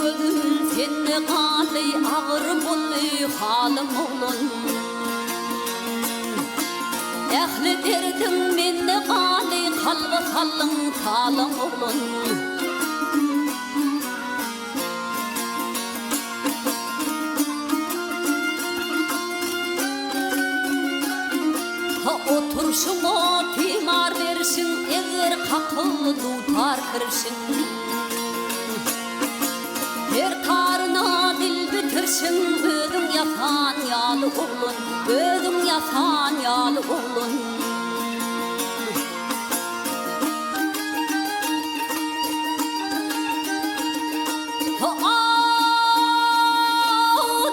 gözüm senne qaly ağır bolly halym oğlun. Ähli derdim menne qaly qalby sallyň talym oğlun. Ha oturşuňa timar berşin, eger kakıl dutar kirşin. Her tarına dil bitirşin, özüň ýatan ýaly oğlun, özüň ýatan ýaly oğlun.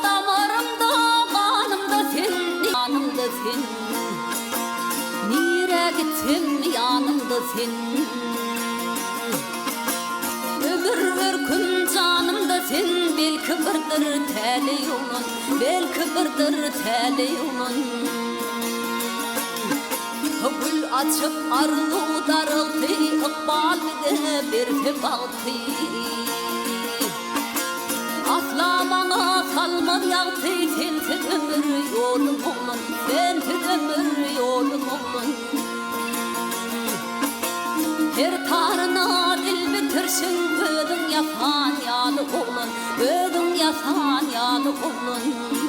Damarımda, kanımda sen, yanımda sen. Nire gitsem yanımda sen. Ömür örkün canımda sen, belki birdir täli ýolun, belki birdir täli ýolun. Gül açıp arzu darıldı, ıkbal de berke baltı. Asla bana salmadı ýagty, sensiz ömür ýolum oğlum, sensiz ömür ýolum oğlum. Her tarına dil bitirşin, özüň ýatan ýaly oğlum, özüň ýatan ýaly oğlum.